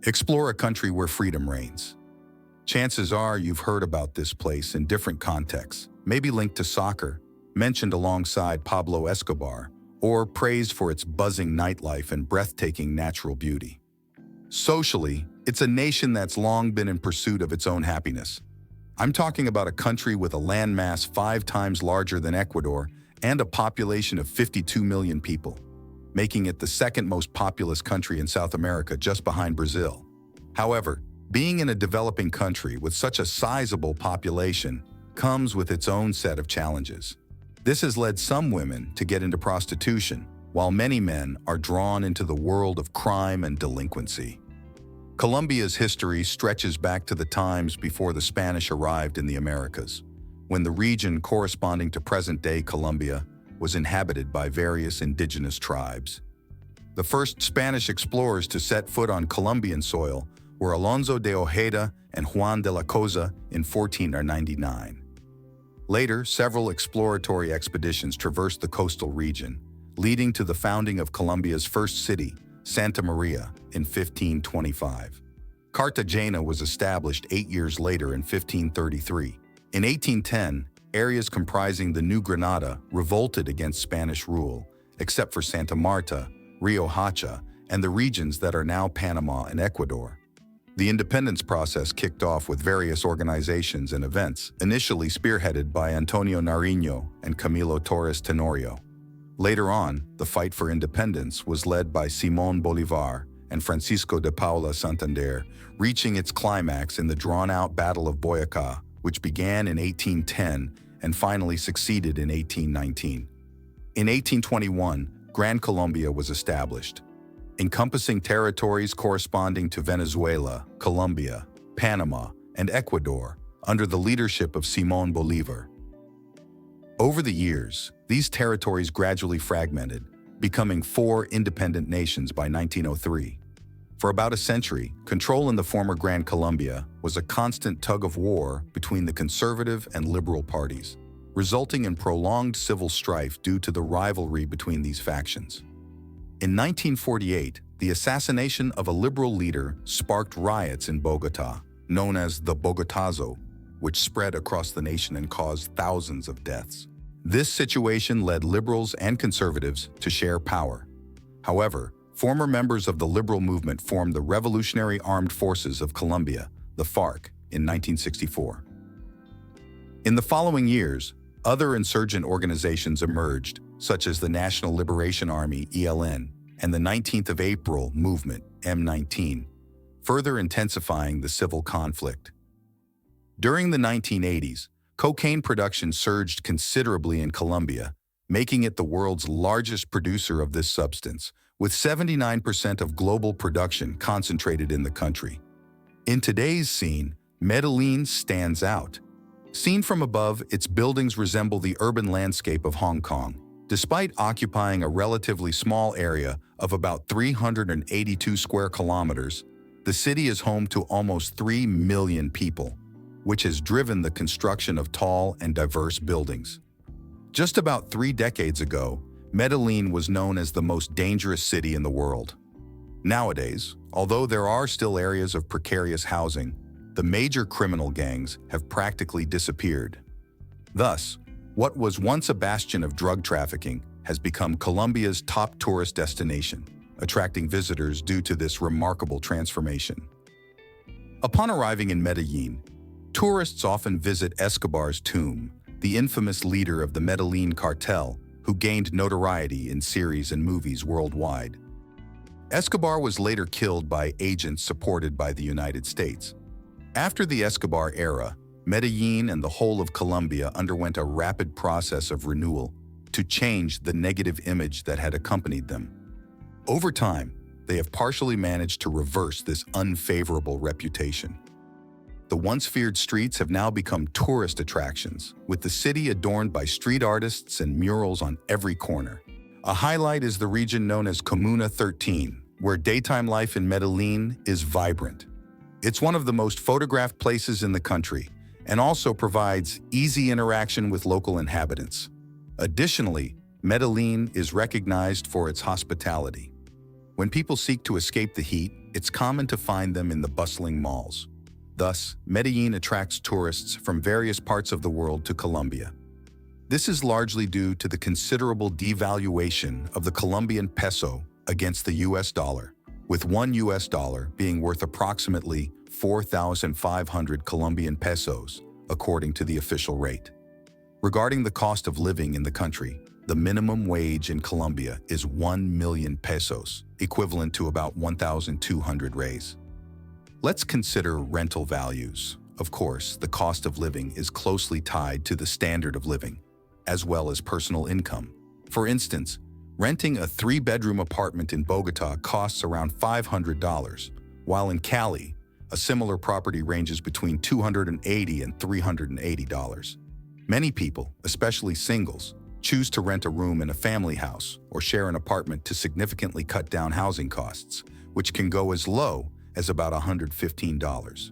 Explore a country where freedom reigns. Chances are you've heard about this place in different contexts, maybe linked to soccer, mentioned alongside Pablo Escobar, or praised for its buzzing nightlife and breathtaking natural beauty. Socially, it's a nation that's long been in pursuit of its own happiness. I'm talking about a country with a landmass 5 times larger than Ecuador and a population of 52 million people, making it the second most populous country in South America just behind Brazil. However, being in a developing country with such a sizable population comes with its own set of challenges. This has led some women to get into prostitution, while many men are drawn into the world of crime and delinquency. Colombia's history stretches back to the times before the Spanish arrived in the Americas, when the region corresponding to present-day Colombia was inhabited by various indigenous tribes. The first Spanish explorers to set foot on Colombian soil were Alonso de Ojeda and Juan de la Cosa in 1499. Later, several exploratory expeditions traversed the coastal region, leading to the founding of Colombia's first city, Santa Maria, in 1525. Cartagena was established 8 years later in 1533. In 1810, areas comprising the New Granada revolted against Spanish rule, except for Santa Marta, Rio Hacha, and the regions that are now Panama and Ecuador. The independence process kicked off with various organizations and events, initially spearheaded by Antonio Nariño and Camilo Torres Tenorio. Later on, the fight for independence was led by Simón Bolívar and Francisco de Paula Santander, reaching its climax in the drawn-out Battle of Boyacá, which began in 1810 and finally succeeded in 1819. In 1821, Gran Colombia was established, encompassing territories corresponding to Venezuela, Colombia, Panama, and Ecuador under the leadership of Simón Bolívar. Over the years, these territories gradually fragmented, becoming 4 independent nations by 1903. For about a century, control in the former Gran Colombia was a constant tug-of-war between the conservative and liberal parties, resulting in prolonged civil strife due to the rivalry between these factions. In 1948, the assassination of a liberal leader sparked riots in Bogotá, known as the Bogotazo, which spread across the nation and caused thousands of deaths. This situation led liberals and conservatives to share power. However, former members of the liberal movement formed the Revolutionary Armed Forces of Colombia, the FARC, in 1964. In the following years, other insurgent organizations emerged, such as the National Liberation Army, ELN, and the 19th of April movement, M19, further intensifying the civil conflict. During the 1980s, cocaine production surged considerably in Colombia, making it the world's largest producer of this substance, with 79% of global production concentrated in the country. In today's scene, Medellin stands out. Seen from above, its buildings resemble the urban landscape of Hong Kong. Despite occupying a relatively small area of about 382 square kilometers, the city is home to almost 3 million people, which has driven the construction of tall and diverse buildings. Just about 3 decades ago, Medellin was known as the most dangerous city in the world. Nowadays, although there are still areas of precarious housing, the major criminal gangs have practically disappeared. Thus, what was once a bastion of drug trafficking has become Colombia's top tourist destination, attracting visitors due to this remarkable transformation. Upon arriving in Medellin, tourists often visit Escobar's tomb, the infamous leader of the Medellin cartel who gained notoriety in series and movies worldwide. Escobar was later killed by agents supported by the United States. After the Escobar era, Medellin and the whole of Colombia underwent a rapid process of renewal to change the negative image that had accompanied them. Over time, they have partially managed to reverse this unfavorable reputation. The once feared streets have now become tourist attractions, with the city adorned by street artists and murals on every corner. A highlight is the region known as Comuna 13, where daytime life in Medellin is vibrant. It's one of the most photographed places in the country, and also provides easy interaction with local inhabitants. Additionally, Medellin is recognized for its hospitality. When people seek to escape the heat, It's common to find them in the bustling malls. Thus, Medellin attracts tourists from various parts of the world to Colombia. This is largely due to the considerable devaluation of the Colombian peso against the US dollar, with $1 being worth approximately 4,500 Colombian pesos, according to the official rate. Regarding the cost of living in the country, the minimum wage in Colombia is 1 million pesos, equivalent to about 1,200 reais. Let's consider rental values. Of course, the cost of living is closely tied to the standard of living, as well as personal income. For instance, renting a 3-bedroom apartment in Bogota costs around $500, while in Cali, a similar property ranges between $280 and $380. Many people, especially singles, choose to rent a room in a family house or share an apartment to significantly cut down housing costs, which can go as low as about $115.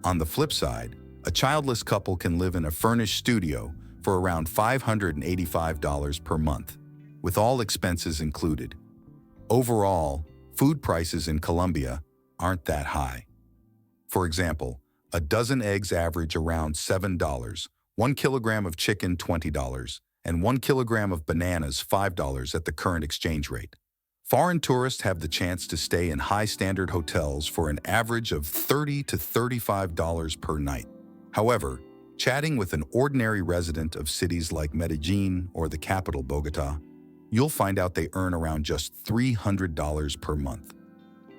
On the flip side, a childless couple can live in a furnished studio for around $585 per month, with all expenses included. Overall, food prices in Colombia aren't that high. For example, a dozen eggs average around $7, 1 kilogram of chicken $20, and 1 kilogram of bananas $5 at the current exchange rate. Foreign tourists have the chance to stay in high-standard hotels for an average of $30 to $35 per night. However, chatting with an ordinary resident of cities like Medellin or the capital Bogota, you'll find out they earn around just $300 per month.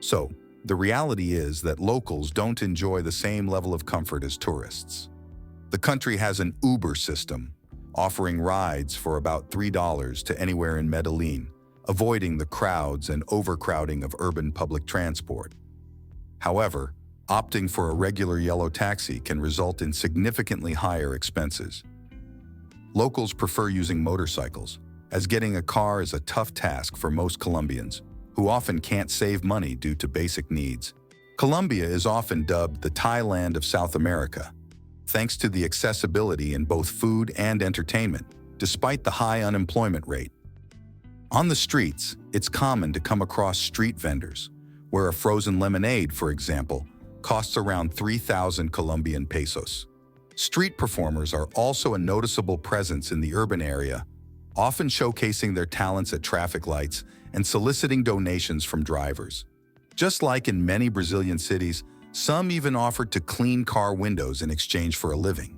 So, the reality is that locals don't enjoy the same level of comfort as tourists. The country has an Uber system, offering rides for about $3 to anywhere in Medellin, avoiding the crowds and overcrowding of urban public transport. However, opting for a regular yellow taxi can result in significantly higher expenses. Locals prefer using motorcycles, as getting a car is a tough task for most Colombians, who often can't save money due to basic needs. Colombia is often dubbed the Thailand of South America, thanks to the accessibility in both food and entertainment, despite the high unemployment rate. On the streets, it's common to come across street vendors, where a frozen lemonade, for example, costs around 3,000 Colombian pesos. Street performers are also a noticeable presence in the urban area, often showcasing their talents at traffic lights and soliciting donations from drivers. Just like in many Brazilian cities, some even offered to clean car windows in exchange for a living.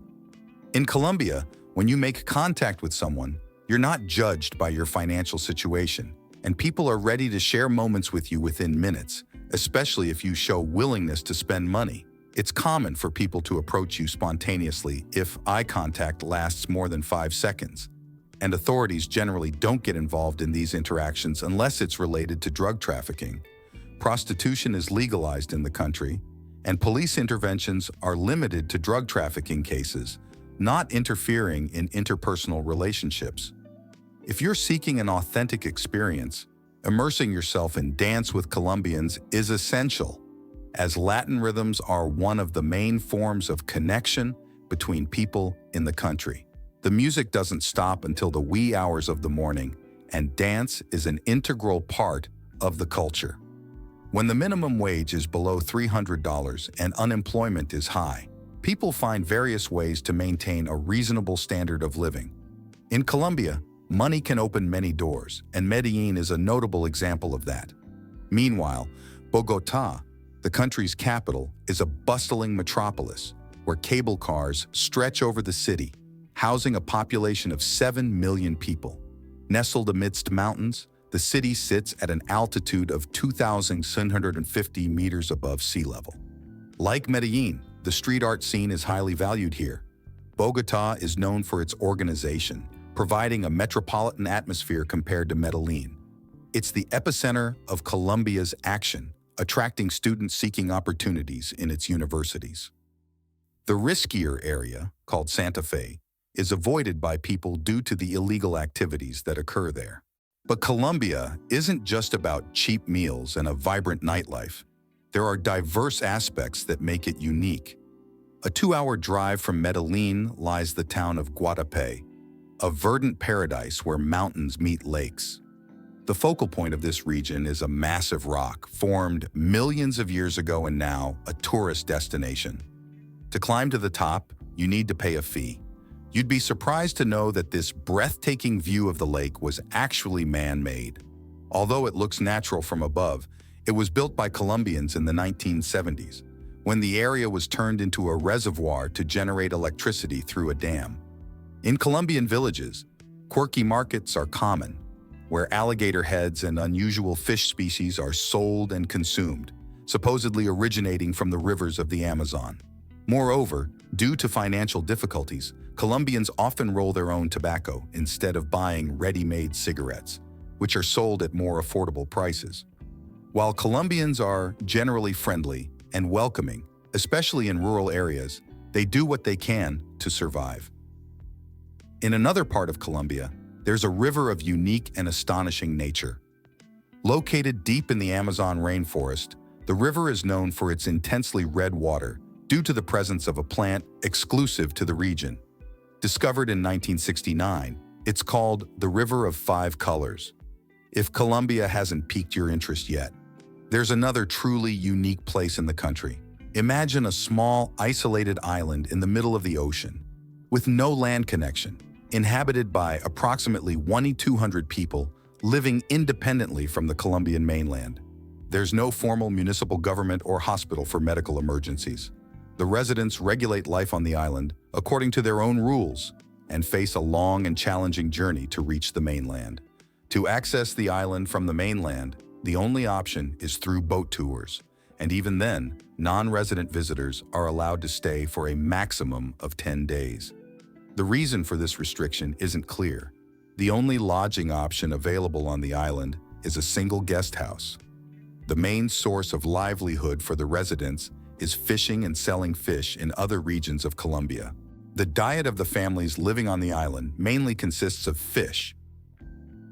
In Colombia, when you make contact with someone, you're not judged by your financial situation, and people are ready to share moments with you within minutes, especially if you show willingness to spend money. It's common for people to approach you spontaneously if eye contact lasts more than 5 seconds, and authorities generally don't get involved in these interactions unless it's related to drug trafficking. Prostitution is legalized in the country, and police interventions are limited to drug trafficking cases, not interfering in interpersonal relationships. If you're seeking an authentic experience, immersing yourself in Dance with Colombians is essential, as Latin rhythms are one of the main forms of connection between people in the country. The music doesn't stop until the wee hours of the morning, and dance is an integral part of the culture. When the minimum wage is below $300 and unemployment is high, people find various ways to maintain a reasonable standard of living. In Colombia, money can open many doors, and Medellin is a notable example of that. Meanwhile, Bogota, the country's capital, is a bustling metropolis where cable cars stretch over the city, housing a population of 7 million people. Nestled amidst mountains, the city sits at an altitude of 2,750 meters above sea level. Like Medellin, the street art scene is highly valued here. Bogota is known for its organization, providing a metropolitan atmosphere compared to Medellin. It's the epicenter of Colombia's action, attracting students seeking opportunities in its universities. The riskier area, called Santa Fe, is avoided by people due to the illegal activities that occur there. But Colombia isn't just about cheap meals and a vibrant nightlife. There are diverse aspects that make it unique. A 2-hour drive from Medellin lies the town of Guatapé, a verdant paradise where mountains meet lakes. The focal point of this region is a massive rock formed millions of years ago and now a tourist destination. To climb to the top, you need to pay a fee. You'd be surprised to know that this breathtaking view of the lake was actually man-made. Although it looks natural from above, it was built by Colombians in the 1970s, when the area was turned into a reservoir to generate electricity through a dam. In Colombian villages, quirky markets are common, where alligator heads and unusual fish species are sold and consumed, supposedly originating from the rivers of the Amazon. Moreover, due to financial difficulties, Colombians often roll their own tobacco instead of buying ready-made cigarettes, which are sold at more affordable prices. While Colombians are generally friendly and welcoming, especially in rural areas, they do what they can to survive. In another part of Colombia, there's a river of unique and astonishing nature. Located deep in the Amazon rainforest, the river is known for its intensely red water due to the presence of a plant exclusive to the region. Discovered in 1969, it's called the River of Five Colors. If Colombia hasn't piqued your interest yet, there's another truly unique place in the country. Imagine a small, isolated island in the middle of the ocean, with no land connection, inhabited by approximately 2,200 people living independently from the Colombian mainland. There's no formal municipal government or hospital for medical emergencies. The residents regulate life on the island according to their own rules and face a long and challenging journey to reach the mainland. To access the island from the mainland, the only option is through boat tours, and even then, non-resident visitors are allowed to stay for a maximum of 10 days. The reason for this restriction isn't clear. The only lodging option available on the island is a single guest house. The main source of livelihood for the residents is fishing and selling fish in other regions of Colombia. The diet of the families living on the island mainly consists of fish.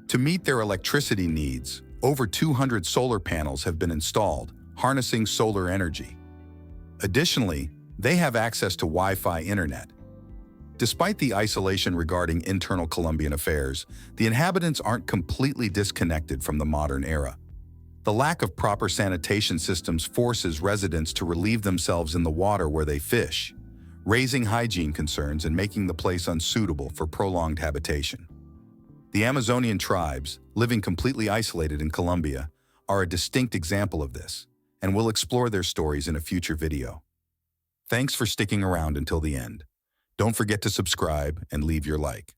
To meet their electricity needs, over 200 solar panels have been installed, harnessing solar energy. Additionally, they have access to Wi-Fi internet. Despite the isolation regarding internal Colombian affairs, the inhabitants aren't completely disconnected from the modern era. The lack of proper sanitation systems forces residents to relieve themselves in the water where they fish, raising hygiene concerns and making the place unsuitable for prolonged habitation. The Amazonian tribes, living completely isolated in Colombia, are a distinct example of this, and we'll explore their stories in a future video. Thanks for sticking around until the end. Don't forget to subscribe and leave your like.